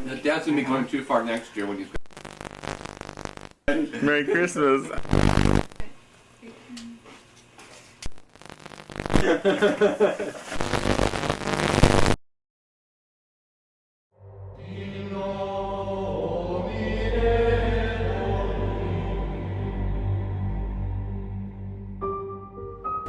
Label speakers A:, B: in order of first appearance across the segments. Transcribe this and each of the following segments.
A: The dad's gonna be going too far next year when he's.
B: Merry Christmas.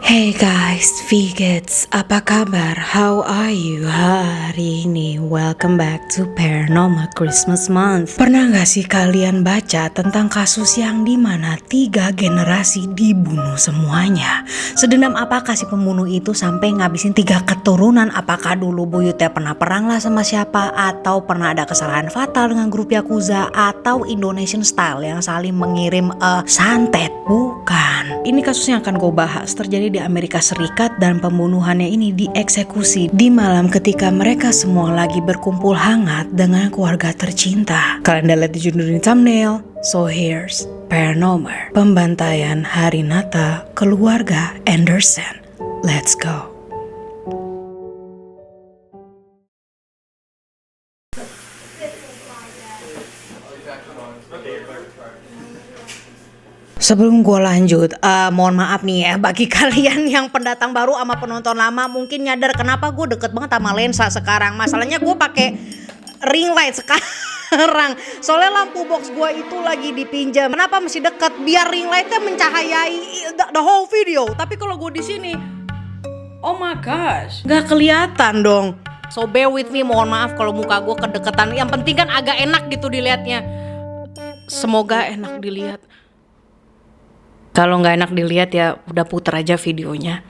C: Hey guys, Vigets, apa kabar? How are you hari ini? Welcome back to Paranormal Christmas Month. Pernah gak sih kalian baca tentang kasus yang dimana 3 generasi dibunuh semuanya? Sedendam apakah si pembunuh itu sampai ngabisin 3 keturunan? Apakah dulu buyutnya pernah perang lah sama siapa? Atau pernah ada kesalahan fatal dengan grup Yakuza? Atau Indonesian style yang saling mengirim santet? Bukan. Ini kasus yang akan gue bahas terjadi di Amerika Serikat dan pembunuhannya ini dieksekusi di malam ketika mereka semua lagi berkumpul hangat dengan keluarga tercinta. Kalian udah lihat di judul di thumbnail. So here's Paranormal, pembantaian hari Natal keluarga Anderson. Let's go. Sebelum gue lanjut, mohon maaf nih ya bagi kalian yang pendatang baru sama penonton lama mungkin nyadar kenapa gue deket banget sama lensa sekarang. Masalahnya gue pakai ring light sekarang. Soalnya lampu box gue itu lagi dipinjam. Kenapa mesti deket? Biar ring lightnya mencahayai the whole video. Tapi kalau gue di sini, oh my gosh, nggak kelihatan dong. So bear with me, mohon maaf kalau muka gue kedeketan. Yang penting kan agak enak gitu dilihatnya. Semoga enak dilihat. Kalau nggak enak dilihat ya udah puter aja videonya.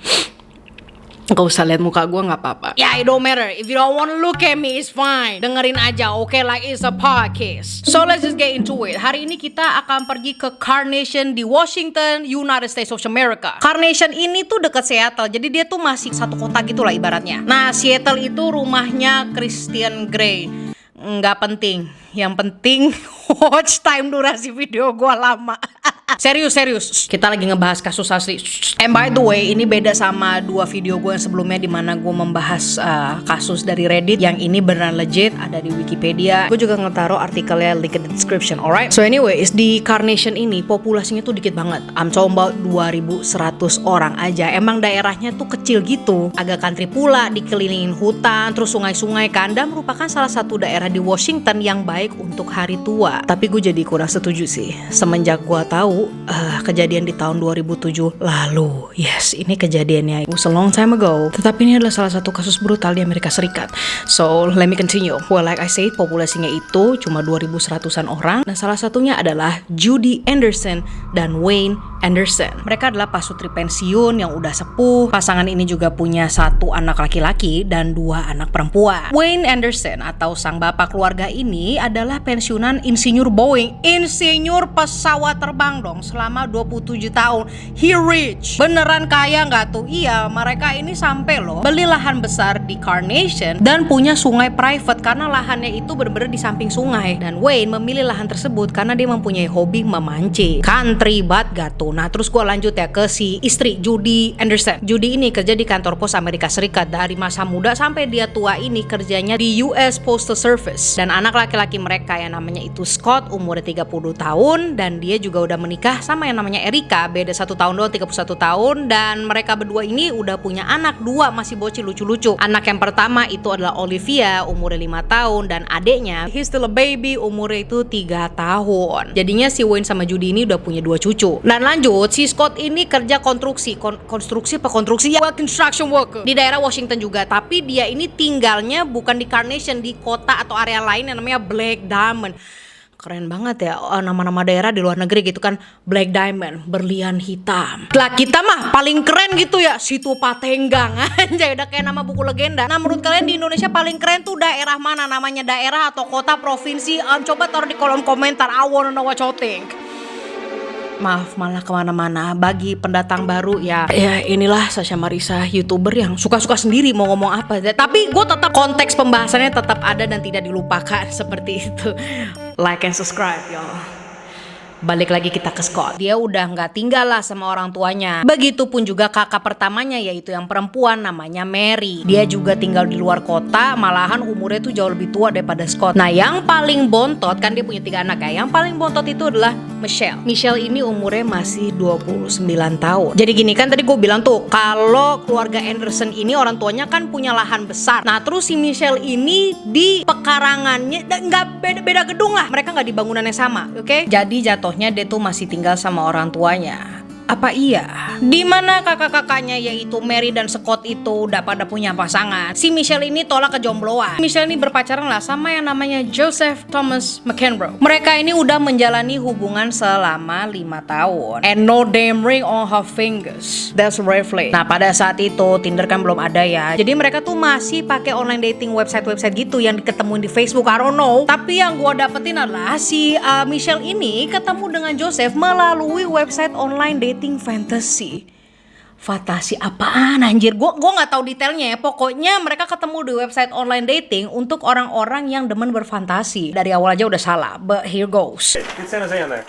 C: Gak usah lihat muka gue, nggak apa-apa. Yeah, it don't matter. If you don't want to look at me, it's fine. Dengerin aja, okay? Like it's a podcast. So let's just get into it. Hari ini kita akan pergi ke Carnation di Washington, United States of America. Carnation ini tuh dekat Seattle, jadi dia tuh masih satu kota gitulah ibaratnya. Nah, Seattle itu rumahnya Christian Grey. Nggak penting. Yang penting watch time durasi video gue lama. Serius. Kita lagi ngebahas kasus asli. And by the way, ini beda sama 2 video gue yang sebelumnya di mana gue membahas kasus dari Reddit. Yang ini beneran legit, ada di Wikipedia. Gue juga ngetaruh artikelnya link in the description, alright? So anyways, di Carnation ini populasinya tuh dikit banget. I'm talking about 2.100 orang aja. Emang daerahnya tuh kecil gitu, agak country pula, dikelilingin hutan, terus sungai-sungai kan. Dan merupakan salah satu daerah di Washington yang baik untuk hari tua. Tapi gue jadi kurang setuju sih semenjak gue tahu kejadian di tahun 2007 lalu. Yes, ini kejadiannya was a long time ago. Tetapi ini adalah salah satu kasus brutal di Amerika Serikat. So, let me continue. Well, like I said, populasinya itu cuma 2.100-an orang. Nah, salah satunya adalah Judy Anderson dan Wayne Anderson. Mereka adalah pasutri pensiun yang udah sepuh. Pasangan ini juga punya 1 anak laki-laki dan 2 anak perempuan. Wayne Anderson atau sang bapak keluarga ini adalah pensiunan insinyur Boeing. Insinyur pesawat terbang dong selama 27 tahun. He rich. Beneran kaya nggak tuh? Iya, mereka ini sampai loh beli lahan besar di Carnation dan punya sungai private karena lahannya itu bener-bener di samping sungai. Dan Wayne memilih lahan tersebut karena dia mempunyai hobi memancing. Country banget gak tuh? Nah, terus gue lanjut ya ke si istri Judy Anderson. Judy ini kerja di kantor pos Amerika Serikat dari masa muda sampai dia tua ini kerjanya di US Postal Service. Dan anak laki-laki mereka yang namanya itu Scott umurnya 30 tahun dan dia juga udah menikah sama yang namanya Erika, beda 1 tahun doang, 31 tahun. Dan mereka berdua ini udah punya anak 2 masih bocil lucu-lucu. Anak yang pertama itu adalah Olivia umurnya 5 tahun dan adeknya he's still a baby umurnya itu 3 tahun. Jadinya si Wayne sama Judy ini udah punya 2 cucu. Dan lanjut, si Scott ini kerja konstruksi ya, construction worker di daerah Washington juga. Tapi dia ini tinggalnya bukan di Carnation, di kota atau area lain yang namanya Black Diamond. Keren banget ya nama-nama daerah di luar negeri gitu kan. Black Diamond, berlian hitam. Lah kita mah paling keren gitu ya, Situ Patenggang. Anjay, udah kayak nama buku legenda. Nah, menurut kalian di Indonesia paling keren tuh daerah mana? Namanya daerah atau kota, provinsi? Coba taruh di kolom komentar. I wanna know what you think. Maaf, malah kemana-mana. Bagi pendatang baru ya inilah Sasha Marisa, YouTuber yang suka-suka sendiri mau ngomong apa. Tapi gue tetap konteks pembahasannya tetap ada dan tidak dilupakan seperti itu. Like and subscribe y'all. Balik lagi kita ke Scott. Dia udah nggak tinggal lah sama orang tuanya. Begitupun juga kakak pertamanya, yaitu yang perempuan namanya Mary. Dia juga tinggal di luar kota, malahan umurnya tuh jauh lebih tua daripada Scott. Nah, yang paling bontot, kan dia punya 3 anak ya. Yang paling bontot itu adalah Michelle. Michelle ini umurnya masih 29 tahun. Jadi gini kan tadi gue bilang tuh, kalau keluarga Anderson ini orang tuanya kan punya lahan besar. Nah, terus si Michelle ini di pekarangannya nggak beda gedung lah. Mereka nggak di bangunan yang sama, oke? Jadi jatuhnya dia tuh masih tinggal sama orang tuanya. Apa iya? Dimana kakak-kakaknya yaitu Mary dan Scott itu udah pada punya pasangan, si Michelle ini tolak kejombloan. Michelle ini berpacaran lah sama yang namanya Joseph Thomas McEnroe. Mereka ini udah menjalani hubungan selama 5 tahun. And no damn ring on her fingers. That's red flag. Nah, pada saat itu Tinder kan belum ada ya. Jadi mereka tuh masih pakai online dating website-website gitu yang diketemuin di Facebook, I don't know. Tapi yang gua dapetin adalah si Michelle ini ketemu dengan Joseph melalui website online dating fantasy. Fantasi apaan anjir? Gue nggak tahu detailnya ya. Pokoknya mereka ketemu di website online dating untuk orang-orang yang demen berfantasi. Dari awal aja udah salah, but here goes.
B: Get San Jose on there.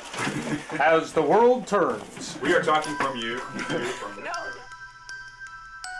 B: As the world turns.
D: We are talking from you.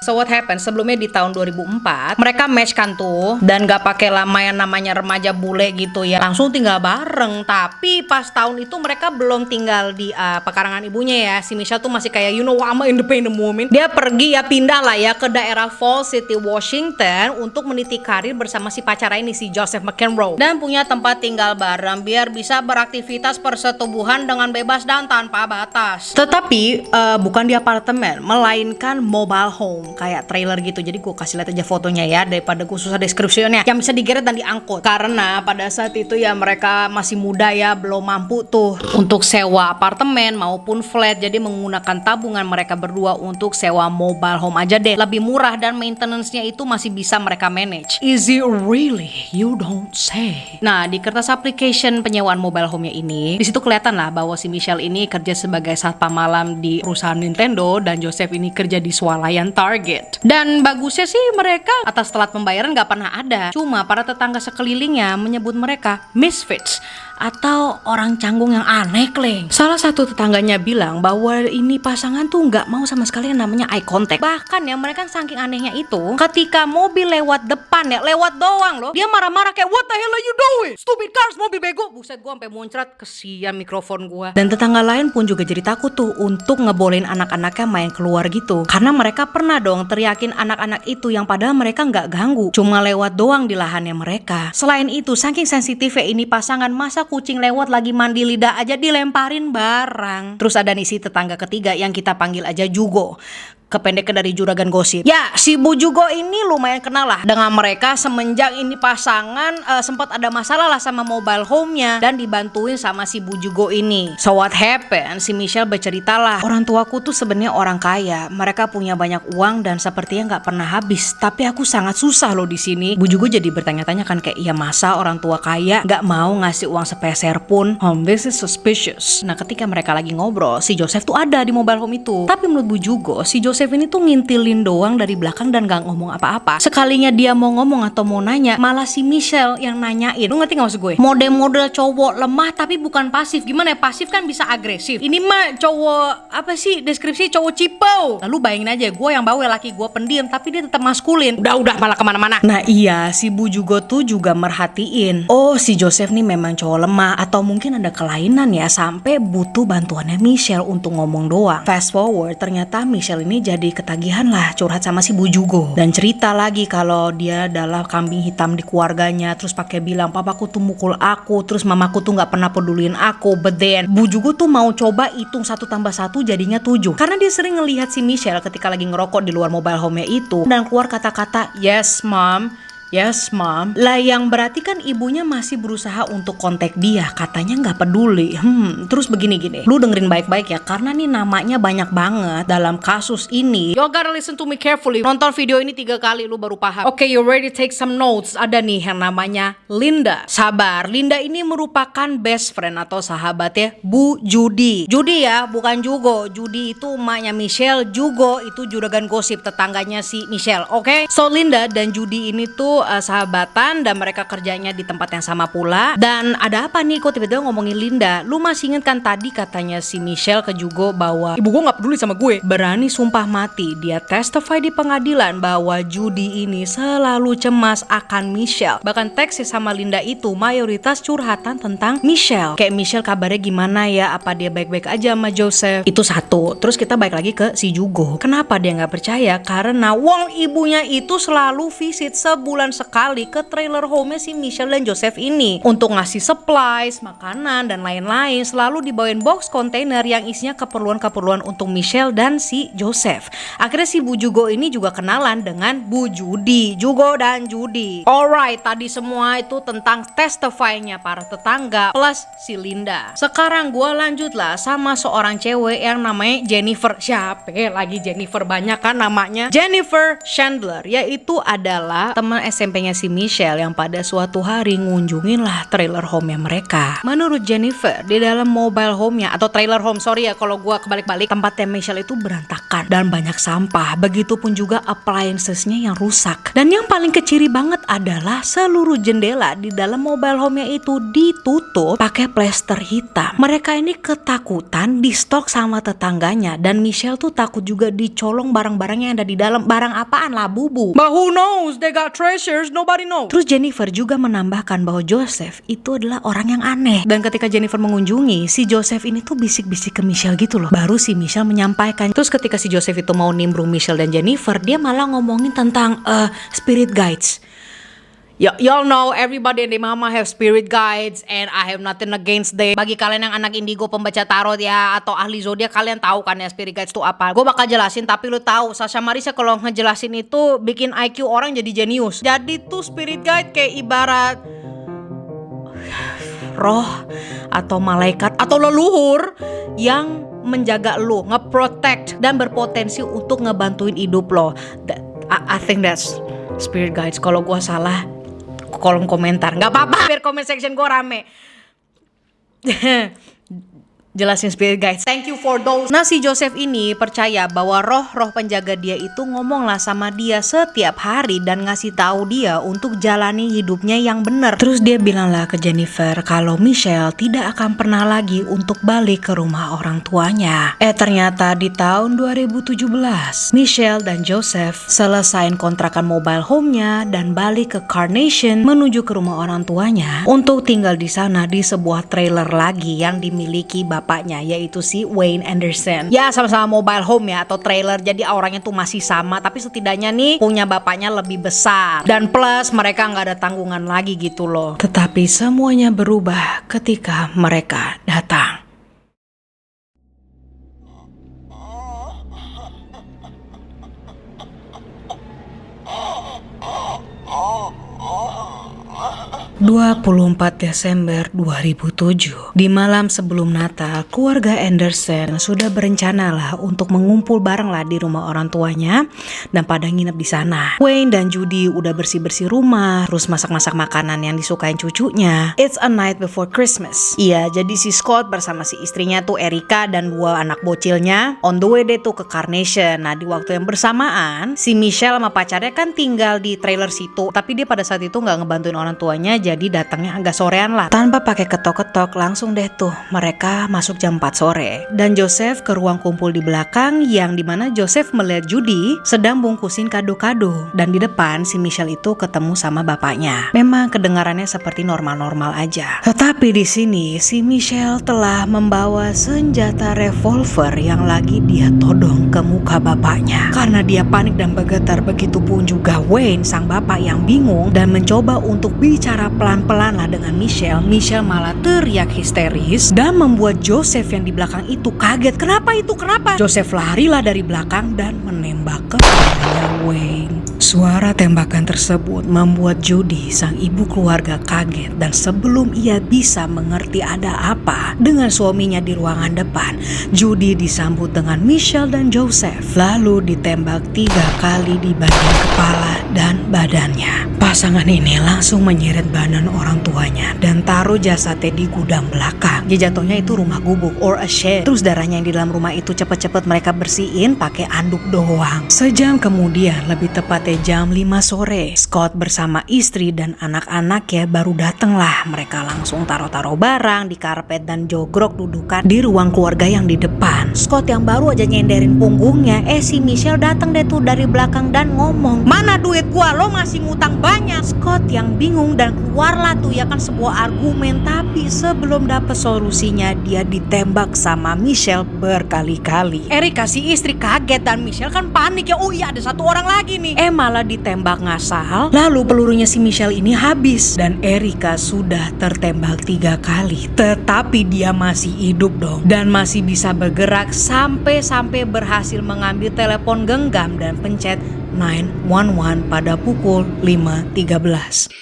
C: So what happened? Sebelumnya di tahun 2004 mereka match kan tuh, dan gak pakai lama yang namanya remaja bule gitu ya, langsung tinggal bareng. Tapi pas tahun itu mereka belum tinggal di pekarangan ibunya ya. Si Michelle tuh masih kayak, you know, I'm an independent woman. Dia pergi ya, pindah lah ya ke daerah Falls City, Washington untuk meniti karir bersama si pacar ini, si Joseph McEnroe, dan punya tempat tinggal bareng biar bisa beraktivitas persetubuhan dengan bebas dan tanpa batas. Tetapi bukan di apartemen, melainkan mobile home, kayak trailer gitu. Jadi gue kasih lihat aja fotonya ya, daripada gue susah deskripsinya, yang bisa digeret dan diangkut. Karena pada saat itu ya mereka masih muda ya, belum mampu tuh untuk sewa apartemen maupun flat. Jadi menggunakan tabungan mereka berdua untuk sewa mobile home aja deh. Lebih murah dan maintenance-nya itu masih bisa mereka manage. Is it really? You don't say. Nah, di kertas application penyewaan mobile home-nya ini, di situ kelihatan lah bahwa si Michelle ini kerja sebagai satpam malam di perusahaan Nintendo dan Joseph ini kerja di swalayan Target. Dan bagusnya sih mereka atas telat pembayaran gak pernah ada. Cuma para tetangga sekelilingnya menyebut mereka misfits atau orang canggung yang aneh, kleng. Salah satu tetangganya bilang bahwa ini pasangan tuh nggak mau sama sekali yang namanya eye contact. Bahkan ya mereka saking anehnya itu, ketika mobil lewat depan ya, lewat doang loh, dia marah-marah kayak, what the hell are you doing? Stupid cars, mobil bego. Buset, gua sampai muncrat, kesian mikrofon gua. Dan tetangga lain pun juga jadi takut tuh untuk ngebolehin anak-anaknya main keluar gitu, karena mereka pernah dong teriakin anak-anak itu yang padahal mereka nggak ganggu, cuma lewat doang di lahannya mereka. Selain itu, saking sensitifnya ini pasangan, masa kucing lewat lagi mandi lidah aja dilemparin barang. Terus ada nih si tetangga ketiga yang kita panggil aja Jugo, kependekan dari Juragan Gosip. Ya, si Bu Jugo ini lumayan kenal lah dengan mereka semenjak ini pasangan sempat ada masalah lah sama mobile home-nya dan dibantuin sama si Bu Jugo ini. So what happened? Si Michelle bercerita lah, orang tuaku tuh sebenarnya orang kaya, mereka punya banyak uang dan sepertinya nggak pernah habis. Tapi aku sangat susah loh di sini. Bu Jugo jadi bertanya-tanya kan kayak, iya masa orang tua kaya nggak mau ngasih uang sepeser pun? This is suspicious. Nah, ketika mereka lagi ngobrol, si Joseph tuh ada di mobile home itu. Tapi menurut Bu Jugo, si Joseph ini tuh ngintilin doang dari belakang dan gak ngomong apa-apa. Sekalinya dia mau ngomong atau mau nanya, malah si Michelle yang nanyain. Lu ngerti gak maksud gue? Model-model cowok lemah tapi bukan pasif. Gimana ya? Pasif kan bisa agresif. Ini mah cowok, apa sih deskripsi, cowok cipau. Lalu bayangin aja, gue yang bawel, laki gue pendiam tapi dia tetap maskulin. Udah malah kemana-mana. Nah iya, si Bu Jugo tuh juga merhatiin, oh si Joseph nih memang cowok lemah, atau mungkin ada kelainan ya, sampai butuh bantuannya Michelle untuk ngomong doang. Fast forward, ternyata Michelle ini jadi ketagihan lah curhat sama si Bu Jugo dan cerita lagi kalau dia adalah kambing hitam di keluarganya. Terus pakai bilang papaku tuh mukul aku, terus mamaku tuh nggak pernah peduliin aku. But then Bu Jugo tuh mau coba hitung 1 tambah 1 jadinya 7 karena dia sering ngelihat si Michelle ketika lagi ngerokok di luar mobile home-nya itu dan keluar kata-kata yes mom, yes mom. Lah yang berarti kan ibunya masih berusaha untuk kontak dia, katanya nggak peduli. Terus begini-gini, lu dengerin baik-baik ya, karena nih namanya banyak banget dalam kasus ini. You gotta listen to me carefully. Nonton video ini 3 kali lu baru paham. Okay, you ready? Take some notes. Ada nih yang namanya Linda. Sabar, Linda ini merupakan best friend atau sahabatnya Bu Judy. Judy ya, bukan Jugo. Judy itu emaknya Michelle, Jugo itu Juragan Gosip, tetangganya si Michelle. Oke? So Linda dan Judy ini tuh itu sahabatan dan mereka kerjanya di tempat yang sama pula. Dan ada apa nih kok tiba-tiba ngomongin Linda? Lu masih inget kan tadi katanya si Michelle ke Jugo bahwa ibu gue gak peduli sama gue. Berani sumpah mati dia testify di pengadilan bahwa Judy ini selalu cemas akan Michelle. Bahkan teksnya sama Linda itu mayoritas curhatan tentang Michelle. Kayak Michelle kabarnya gimana ya, apa dia baik-baik aja sama Joseph. Itu satu. Terus kita balik lagi ke si Jugo. Kenapa dia gak percaya? Karena wong ibunya itu selalu visit sebulan sekali ke trailer home-nya si Michelle dan Joseph ini untuk ngasih supplies, makanan dan lain-lain. Selalu dibawain box container yang isinya keperluan-keperluan untuk Michelle dan si Joseph. Akhirnya si Bu Jugo ini juga kenalan dengan Bu Judy, Jugo dan Judy. Alright, tadi semua itu tentang testify-nya para tetangga plus si Linda. Sekarang gua lanjutlah sama seorang cewek yang namanya Jennifer. Siapa lagi Jennifer, banyak kan namanya. Jennifer Chandler, yaitu adalah teman SMP-nya si Michelle yang pada suatu hari ngunjungin lah trailer home-nya mereka. Menurut Jennifer, di dalam mobile home-nya atau trailer home, sorry ya kalau gua kebalik-balik, tempatnya Michelle itu berantakan dan banyak sampah. Begitupun juga appliances-nya yang rusak. Dan yang paling keciri banget adalah seluruh jendela di dalam mobile home-nya itu ditutup pakai plester hitam. Mereka ini ketakutan di stok sama tetangganya dan Michelle tuh takut juga dicolong barang-barang yang ada di dalam. Barang apaan lah, bubu. But who knows, they got treasures, nobody knows. Terus Jennifer juga menambahkan bahwa Joseph itu adalah orang yang aneh. Dan ketika Jennifer mengunjungi, si Joseph ini tuh bisik-bisik ke Michelle gitu loh. Baru si Michelle menyampaikan. Terus ketika si Joseph itu mau nimbrung Michelle dan Jennifer, dia malah ngomongin tentang spirit guides. Y'all know everybody and their mama have spirit guides and I have nothing against them. Bagi kalian yang anak indigo pembaca tarot ya atau ahli zodiak, kalian tahu kan ya spirit guides itu apa. Gue bakal jelasin tapi lu tahu Sasha Marisa kalau ngejelasin itu bikin IQ orang jadi jenius. Jadi tuh spirit guide kayak ibarat roh atau malaikat atau leluhur yang menjaga lu, nge-protect dan berpotensi untuk ngebantuin hidup lo. I think that's spirit guides. Kalau gue salah, kolom komentar, nggak apa-apa biar comment section gue rame. Jelasin spirit guides. Thank you for those. Nah si Joseph ini percaya bahwa roh-roh penjaga dia itu ngomonglah sama dia setiap hari dan ngasih tahu dia untuk jalani hidupnya yang benar. Terus dia bilanglah ke Jennifer kalau Michelle tidak akan pernah lagi untuk balik ke rumah orang tuanya. Ternyata di tahun 2017 Michelle dan Joseph selesain kontrakan mobile home-nya dan balik ke Carnation menuju ke rumah orang tuanya untuk tinggal di sana di sebuah trailer lagi yang dimiliki bapaknya, yaitu si Wayne Anderson. Ya sama-sama mobile home ya atau trailer, jadi auranya tuh masih sama tapi setidaknya nih punya bapaknya lebih besar dan plus mereka nggak ada tanggungan lagi gitu loh. Tetapi semuanya berubah ketika mereka datang. ...24 Desember 2007. Di malam sebelum Natal, keluarga Anderson sudah berencana lah untuk mengumpul bareng lah di rumah orang tuanya dan pada nginep di sana. Wayne dan Judy udah bersih-bersih rumah, terus masak-masak makanan yang disukain cucunya. It's a night before Christmas. Iya, jadi si Scott bersama si istrinya tuh Erica dan 2 anak bocilnya on the way deh tuh ke Carnation. Nah, di waktu yang bersamaan, si Michelle sama pacarnya kan tinggal di trailer situ, tapi dia pada saat itu nggak ngebantuin orang tuanya, jadi datangnya agak sorean lah. Tanpa pakai ketok-ketok, langsung deh tuh mereka masuk jam 4 sore. Dan Joseph ke ruang kumpul di belakang yang dimana Joseph melihat Judy sedang bungkusin kado-kado. Dan di depan si Michelle itu ketemu sama bapaknya. Memang kedengarannya seperti normal-normal aja. Tetapi di sini si Michelle telah membawa senjata revolver yang lagi dia todong ke muka bapaknya. Karena dia panik dan bergetar, begitupun juga Wayne sang bapak yang bingung dan mencoba untuk bicara pelan-pelan lah dengan Michelle. Michelle malah teriak histeris dan membuat Joseph yang di belakang itu kaget. Kenapa itu? Kenapa? Joseph larilah dari belakang dan menembak ke kepalanya Wayne. Suara tembakan tersebut membuat Judy, sang ibu keluarga, kaget dan sebelum ia bisa mengerti ada apa dengan suaminya di ruangan depan, Judy disambut dengan Michelle dan Joseph lalu ditembak 3 kali di bagian kepala dan badannya. Pasangan ini langsung menyeret badan orang tuanya dan taruh jasadnya di gudang belakang. Ya jatuhnya itu rumah gubuk or a shed. Terus darahnya yang di dalam rumah itu cepet-cepet mereka bersihin pakai anduk doang. Sejam kemudian, lebih tepat tepatnya jam 5 sore. Scott bersama istri dan anak-anak ya baru dateng lah. Mereka langsung taruh-taruh barang di karpet dan jogrok dudukan di ruang keluarga yang di depan. Scott yang baru aja nyenderin punggungnya, si Michelle datang deh tuh dari belakang dan ngomong, "Mana duit gua? Lo masih ngutang banyak." Scott yang bingung dan keluarlah tuh ya kan sebuah argumen, tapi sebelum dapet solusinya dia ditembak sama Michelle berkali-kali. Erika si istri kaget dan Michelle kan panik ya, oh iya ada satu orang lagi nih. Malah ditembak ngasal. Lalu pelurunya si Michelle ini habis dan Erika sudah tertembak 3 kali. Tetapi dia masih hidup dong dan masih bisa bergerak sampai berhasil mengambil telepon genggam dan pencet 911 pada pukul 5.13.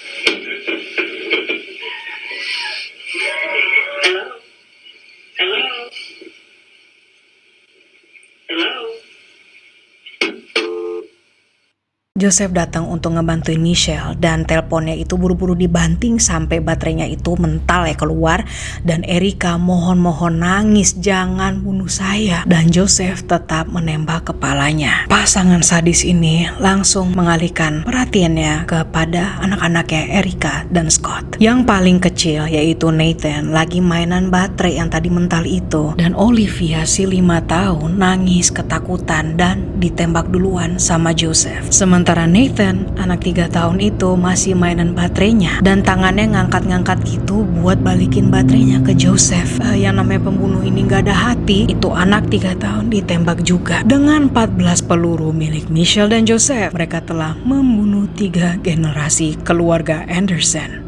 C: Joseph datang untuk ngebantuin Michelle dan teleponnya itu buru-buru dibanting sampai baterainya itu mental ya keluar dan Erika mohon-mohon nangis, "Jangan bunuh saya." Dan Joseph tetap menembak kepalanya. Pasangan sadis ini langsung mengalihkan perhatiannya kepada anak-anaknya Erika dan Scott. Yang paling kecil yaitu Nathan lagi mainan baterai yang tadi mental itu dan Olivia si 5 tahun nangis ketakutan dan ditembak duluan sama Joseph. Sementara Nathan, anak 3 tahun itu masih mainan baterainya dan tangannya ngangkat-ngangkat gitu buat balikin baterainya ke Joseph. Yang namanya pembunuh ini gak ada hati, itu anak 3 tahun ditembak juga. Dengan 14 peluru milik Michelle dan Joseph, mereka telah membunuh 3 generasi keluarga Anderson.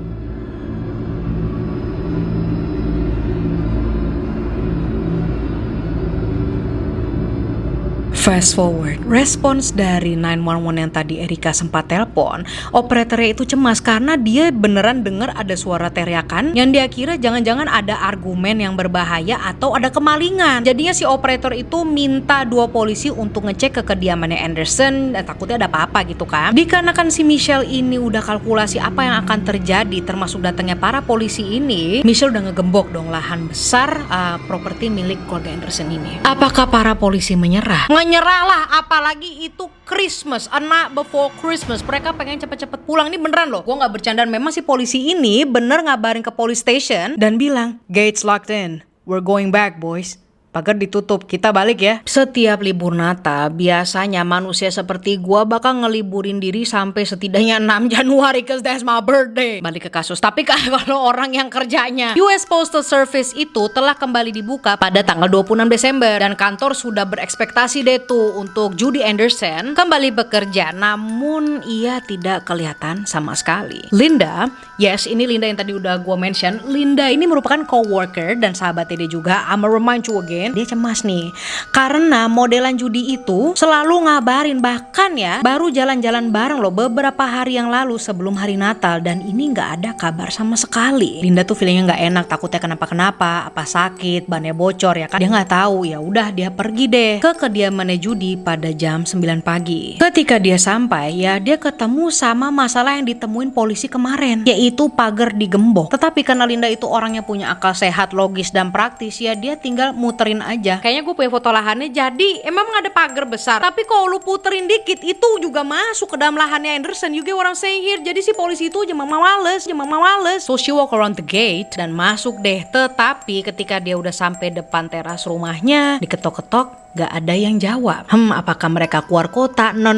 C: Fast forward, respons dari 911 yang tadi Erika sempat telepon, operatornya itu cemas karena dia beneran dengar ada suara teriakan yang dia kira jangan-jangan ada argumen yang berbahaya atau ada kemalingan. Jadinya si operator itu minta 2 polisi untuk ngecek ke kediamannya Anderson, takutnya ada apa-apa gitu kan. Dikarenakan si Michelle ini udah kalkulasi apa yang akan terjadi termasuk datangnya para polisi ini, Michelle udah ngegembok dong lahan besar properti milik keluarga Anderson ini. Apakah para polisi menyerah? Nyerahlah, apalagi itu Christmas, a night before Christmas. Mereka pengen cepet-cepet pulang. Ini beneran loh, gue gak bercandaan. Memang si polisi ini bener ngabarin ke police station dan bilang, "Gates locked in, we're going back boys. Pagar ditutup, kita balik ya." Setiap libur Natal, biasanya manusia seperti gua bakal ngeliburin diri sampai setidaknya 6 Januari cause that's my birthday. Balik ke kasus. Tapi kalau orang yang kerjanya US Postal Service itu telah kembali dibuka pada tanggal 26 Desember dan kantor sudah berekspektasi deh tuh untuk Judy Anderson kembali bekerja, namun ia tidak kelihatan sama sekali. Linda, yes ini Linda yang tadi udah gua mention. Linda ini merupakan coworker dan sahabatnya dia juga. I'ma remind you again, dia cemas nih karena modelan Judy itu selalu ngabarin, bahkan ya baru jalan-jalan bareng loh beberapa hari yang lalu sebelum hari Natal dan ini nggak ada kabar sama sekali. Linda tuh feelingnya nggak enak, takutnya kenapa-kenapa, apa sakit, bannya bocor ya kan. Dia nggak tahu, ya udah dia pergi deh ke kediamannya Judy pada jam 9 pagi. Ketika dia sampai ya dia ketemu sama masalah yang ditemuin polisi kemarin, yaitu pagar digembok. Tetapi karena Linda itu orangnya punya akal sehat, logis dan praktis, ya dia tinggal muterin aja. Kayaknya gue punya foto lahannya, jadi emang ada pagar besar, tapi kalau lu puterin dikit itu juga masuk ke dalam lahannya Anderson. You get what I'm saying here? Jadi si polisi itu cuma males. So she walk around the gate dan masuk deh. Tetapi ketika dia udah sampai depan teras rumahnya, diketok-ketok, gak ada yang jawab. Apakah mereka keluar kota? No.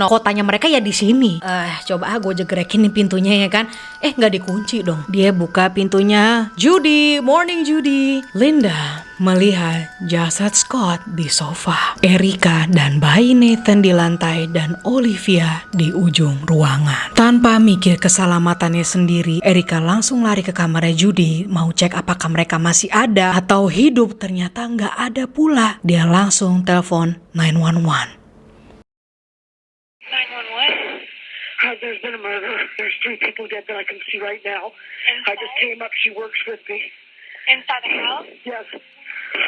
C: Kotanya mereka ya di sini. Coba gue jegrekin nih pintunya ya kan. Gak dikunci dong. Dia buka pintunya. "Judy, morning Judy." Linda melihat jasad Scott di sofa, Erika dan bayi Nathan di lantai, dan Olivia di ujung ruangan. Tanpa mikir keselamatannya sendiri, Erika langsung lari ke kamarnya Judy, mau cek apakah mereka masih ada atau hidup. Ternyata nggak ada pula. Dia langsung telepon 911.
D: 911? There's been a murder. There's 3 people dead that I can see right now. I just came up. She works with me.
E: Inside the house?
D: Yes.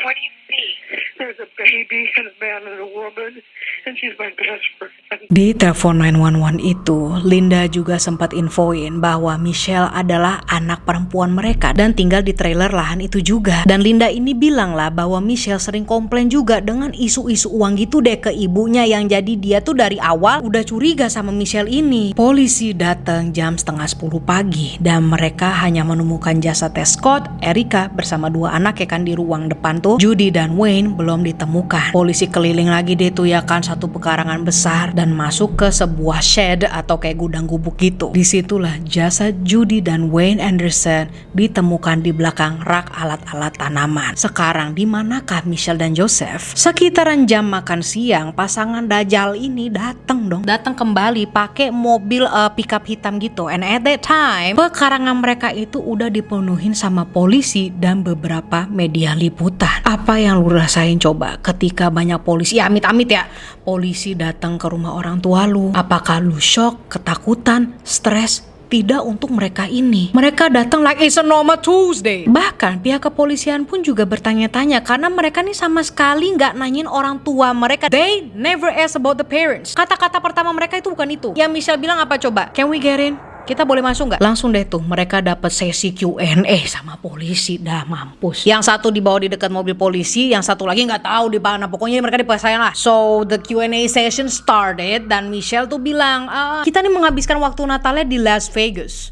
E: What do you see?
D: There's a baby and a man and a woman, and she's my best friend.
C: Di telepon 911 itu, Linda juga sempat infoin bahwa Michelle adalah anak perempuan mereka dan tinggal di trailer lahan itu juga. Dan Linda ini bilang lah bahwa Michelle sering komplain juga dengan isu-isu uang gitu deh ke ibunya, yang jadi dia tuh dari awal udah curiga sama Michelle ini. Polisi datang jam 9:30 pagi dan mereka hanya menemukan jasad Scott, Erica bersama dua anak ya kan di ruang depan tuh. Judy dan Wayne belum ditemukan. Polisi keliling lagi deh tuh ya kan satu pekarangan besar dan masuk ke sebuah shed atau kayak gudang gubuk gitu. Disitulah jasad Judy dan Wayne Anderson ditemukan di belakang rak alat-alat tanaman. Sekarang di manakah Michelle dan Joseph? Sekitaran jam makan siang, pasangan dajal ini datang kembali pakai mobil pickup hitam gitu. And at that time, pekarangan mereka itu udah dipenuhin sama polisi dan beberapa media liputan. Apa yang lu rasain coba ketika banyak polisi? Ya amit-amit ya, polisi datang ke rumah orang tua lu. Apakah lu shock, ketakutan, stres? Tidak untuk mereka ini. Mereka datang like it's a normal Tuesday. Bahkan pihak kepolisian pun juga bertanya-tanya karena mereka nih sama sekali nggak nanyain orang tua mereka. They never ask about the parents. Kata-kata pertama mereka itu bukan itu. Yang Michelle bilang apa coba? Can we get in? Kita boleh masuk nggak? Langsung deh tuh mereka dapat sesi Q&A sama polisi. Dah mampus. Yang satu dibawa di dekat mobil polisi, yang satu lagi nggak tahu di mana. Pokoknya mereka dipasain lah. So the Q&A session started dan Michelle tuh bilang, kita nih menghabiskan waktu Natalnya di Las Vegas.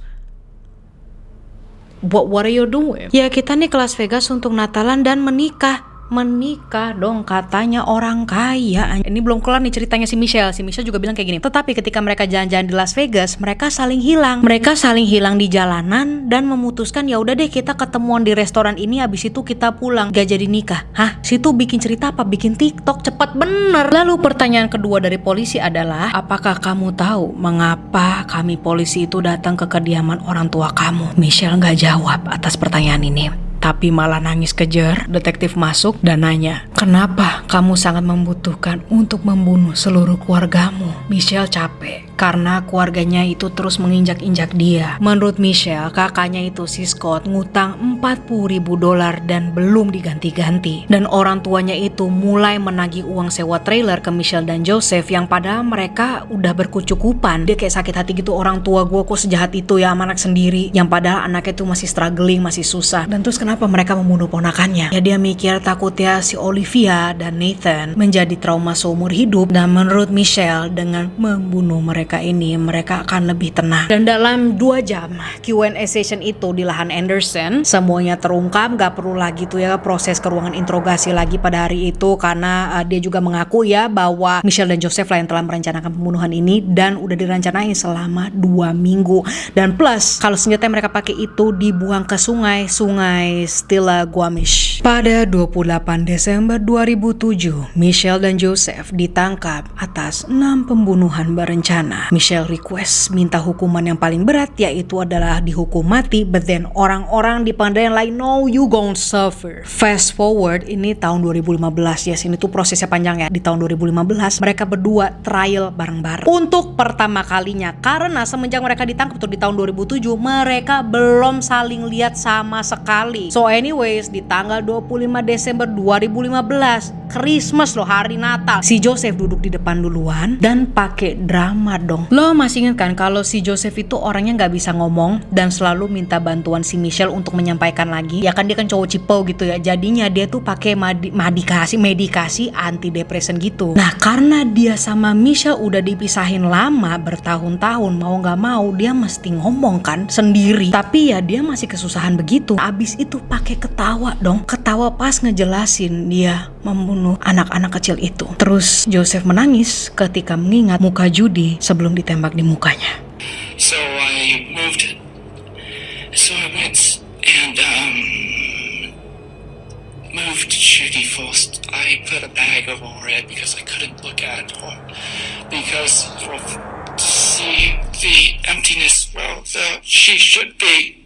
C: What are you doing? Ya kita nih ke Las Vegas untuk Natalan dan menikah dong katanya orang kaya. Ini belum kelar nih ceritanya si Michelle juga bilang kayak gini. Tetapi ketika mereka jalan-jalan di Las Vegas, mereka saling hilang di jalanan dan memutuskan ya udah deh kita ketemuan di restoran ini, habis itu kita pulang, gak jadi nikah. Hah? Situ bikin cerita apa? Bikin TikTok? Cepet bener. Lalu pertanyaan kedua dari polisi adalah, apakah kamu tahu mengapa kami polisi itu datang ke kediaman orang tua kamu? Michelle gak jawab atas pertanyaan ini, tapi malah nangis kejer. Detektif masuk dan nanya, kenapa kamu sangat membutuhkan untuk membunuh seluruh keluargamu? Michelle capek karena keluarganya itu terus menginjak-injak dia. Menurut Michelle, kakaknya itu si Scott ngutang $40,000 dan belum diganti-ganti. Dan orang tuanya itu mulai menagih uang sewa trailer ke Michelle dan Joseph yang padahal mereka udah berkecukupan. Dia kayak sakit hati gitu, orang tua gue kok sejahat itu ya sama anak sendiri, yang padahal anaknya itu masih struggling, masih susah. Dan terus kenapa mereka membunuh ponakannya? Ya dia mikir takutnya si Olivia dan Nathan menjadi trauma seumur hidup. Dan menurut Michelle, dengan membunuh mereka ini, mereka akan lebih tenang. Dan dalam 2 jam Q&A session itu di lahan Anderson, semuanya terungkap. Gak perlu lagi tuh ya proses ke ruangan interogasi lagi pada hari itu, karena dia juga mengaku ya bahwa Michelle dan Joseph lah yang telah merencanakan pembunuhan ini dan udah direncanain selama 2 minggu. Dan plus kalau senjata yang mereka pakai itu dibuang ke sungai Stillaguamish. Pada 28 Desember 2007, Michelle dan Joseph ditangkap atas 6 pembunuhan berencana. Michelle request minta hukuman yang paling berat, yaitu adalah dihukum mati, but then orang-orang di pengadilan lain, no you gon' suffer. Fast forward, ini tahun 2015, yes ini tuh prosesnya panjang ya. Di tahun 2015 mereka berdua trial bareng-bareng untuk pertama kalinya, karena semenjak mereka ditangkap tuh di tahun 2007 mereka belum saling lihat sama sekali. So anyways, di tanggal 25 Desember 2015, Christmas loh, hari Natal, si Joseph duduk di depan duluan dan pakai drama dong. Lo masih ingat kan kalau si Joseph itu orangnya nggak bisa ngomong dan selalu minta bantuan si Michelle untuk menyampaikan lagi. Ya kan dia kan cowok cipau gitu ya. Jadinya dia tuh pakai medikasi antidepresan gitu. Nah karena dia sama Michelle udah dipisahin lama bertahun-tahun, mau nggak mau dia mesti ngomong kan sendiri. Tapi ya dia masih kesusahan begitu. Abis itu pakai ketawa dong. Ketawa pas ngejelasin dia membunuh anak-anak kecil itu. Terus Joseph menangis ketika mengingat muka Judy sebelum ditembak di mukanya.
E: So I went and moved Judy first. I put a bag over it because I couldn't look at her because to see the emptiness, well, she should be.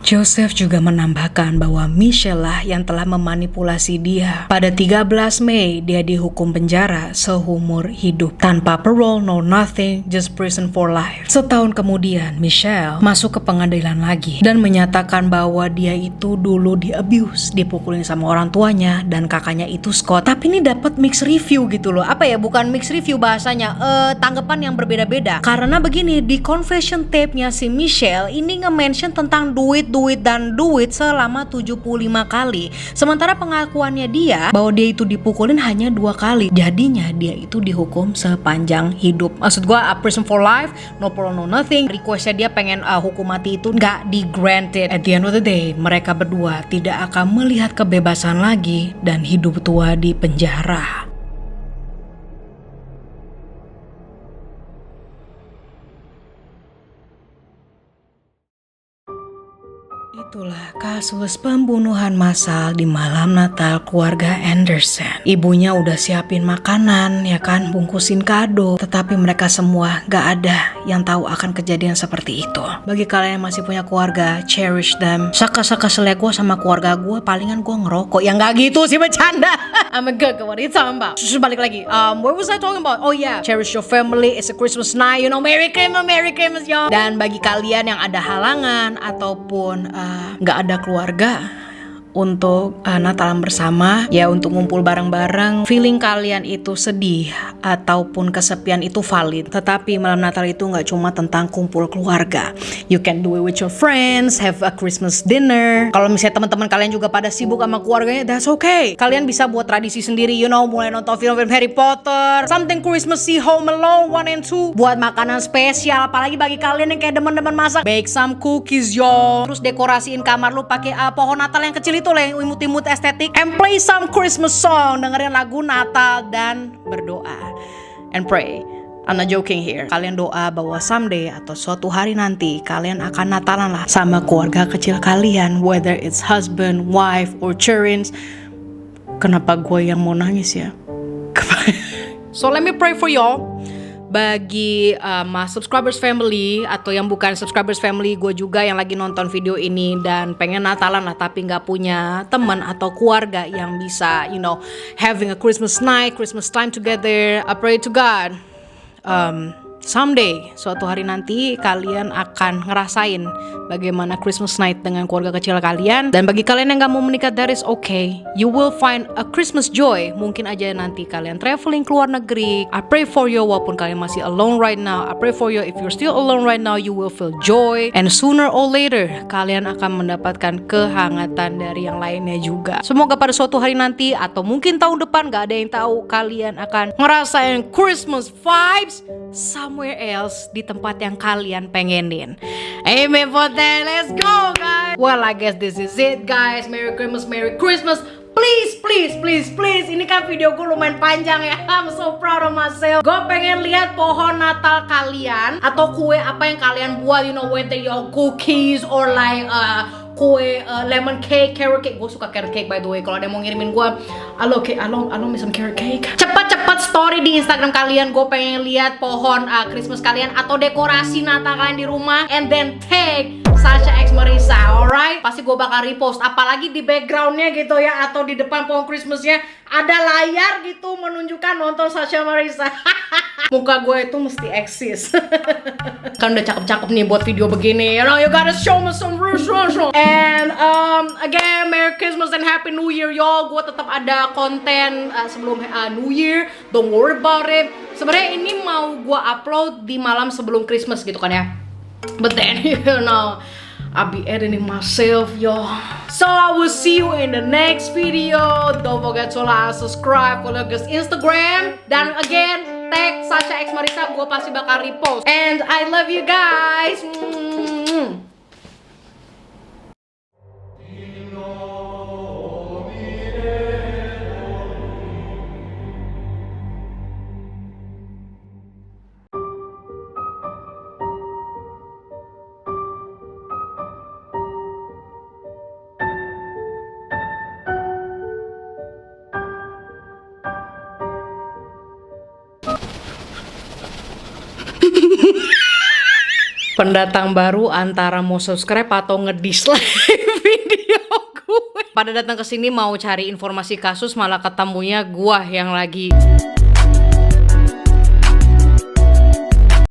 C: Joseph juga menambahkan bahwa Michelle lah yang telah memanipulasi dia. Pada 13 Mei, dia dihukum penjara seumur hidup tanpa parole, no nothing, just prison for life. Setahun kemudian, Michelle masuk ke pengadilan lagi dan menyatakan bahwa dia itu dulu di-abuse, dipukulin sama orang tuanya dan kakaknya itu Scott. Tapi ini dapat mixed review gitu loh. Apa ya, bukan mixed review bahasanya, tanggapan yang berbeda-beda. Karena begini, di confession tape-nya si Michelle ini nge-mention tentang duit selama 75 kali. Sementara pengakuannya dia bahwa dia itu dipukulin hanya 2 kali. Jadinya dia itu dihukum sepanjang hidup. Maksud gua prison for life, no parole, no nothing. Requestnya dia pengen hukum mati itu nggak di-granted. At the end of the day, mereka berdua tidak akan melihat kebebasan lagi dan hidup tua di penjara. Itulah kasus pembunuhan massal di malam Natal keluarga Anderson. Ibunya udah siapin makanan, ya kan, bungkusin kado. Tetapi mereka semua gak ada yang tahu akan kejadian seperti itu. Bagi kalian yang masih punya keluarga, cherish them. Saka-saka selek gue sama keluarga gue, palingan gue ngerokok. Ya gak gitu sih, bercanda. I'm a good, what are you talking about? Terus balik lagi, what was I talking about? Oh yeah, cherish your family, it's a Christmas night, you know, Merry Christmas, yo. Dan bagi kalian yang ada halangan ataupun nggak ada keluarga untuk Natalan bersama, ya untuk ngumpul bareng-bareng, feeling kalian itu sedih ataupun kesepian itu valid. Tetapi malam Natal itu nggak cuma tentang kumpul keluarga. You can do it with your friends, have a Christmas dinner. Kalau misalnya teman-teman kalian juga pada sibuk sama keluarganya, that's okay. Kalian bisa buat tradisi sendiri, you know, mulai nonton film-film Harry Potter, something Christmassy, Home Alone 1 and 2, buat makanan spesial. Apalagi bagi kalian yang kayak demen-demen masak, bake some cookies, yo. Terus dekorasiin kamar lu pakai pohon Natal yang kecil itu loh, yang imut-imut estetik, and play some Christmas song, dengerin lagu Natal dan berdoa and pray. I'm not joking here. Kalian doa bahwa someday atau suatu hari nanti kalian akan Natalan lah sama keluarga kecil kalian, whether it's husband, wife, or children. Kenapa gue yang mau nangis ya? So let me pray for y'all. Bagi my subscribers family atau yang bukan subscribers family, gue juga yang lagi nonton video ini dan pengen Natalan lah tapi gak punya teman atau keluarga yang bisa, you know, having a Christmas night, Christmas time together. I pray to God, someday, suatu hari nanti kalian akan ngerasain bagaimana Christmas night dengan keluarga kecil kalian. Dan bagi kalian yang gak mau menikah, that is okay. You will find a Christmas joy. Mungkin aja nanti kalian traveling ke luar negeri. I pray for you walaupun kalian masih alone right now. I pray for you if you're still alone right now, you will feel joy. And sooner or later, kalian akan mendapatkan kehangatan dari yang lainnya juga. Semoga pada suatu hari nanti atau mungkin tahun depan, gak ada yang tahu, kalian akan ngerasain Christmas vibes somewhere else di tempat yang kalian pengenin. Amen for that. Let's go, guys. Well, I guess this is it, guys. Merry Christmas, Merry Christmas. Please. Ini kan video gue lumayan panjang ya. I'm so proud of myself. Gue pengen lihat pohon Natal kalian atau kue apa yang kalian buat. You know, whether your cookies or like kue lemon cake, carrot cake. Gue suka carrot cake by the way. Kalau ada yang mau ngirimin gue, I love me some carrot cake. Cepat story di Instagram kalian. Gue pengen lihat pohon Christmas kalian atau dekorasi Natal kalian di rumah. And then tag Sasha X Marissa, alright? Pasti gue bakal repost. Apalagi di backgroundnya gitu ya, atau di depan pohon Christmasnya ada layar gitu menunjukkan nonton Sasha Marissa. Muka gue itu mesti eksis. Kan udah cakep-cakep nih buat video begini. You know, you gotta show me some resources. And again, Merry Christmas and Happy New Year, y'all. Gue tetap ada konten sebelum New Year. Don't worry about it. Sebenarnya ini mau gue upload di malam sebelum Christmas gitu kan ya. But then, you know, I'll be editing myself, yo. So I will see you in the next video. Don't forget to like, subscribe, follow guys Instagram. Dan again, tag Sasha X Marissa, gue pasti bakal repost. And I love you guys. Pendatang baru antara mau subscribe atau ngedislike video gue. Pada datang ke sini mau cari informasi kasus malah ketemunya gua yang lagi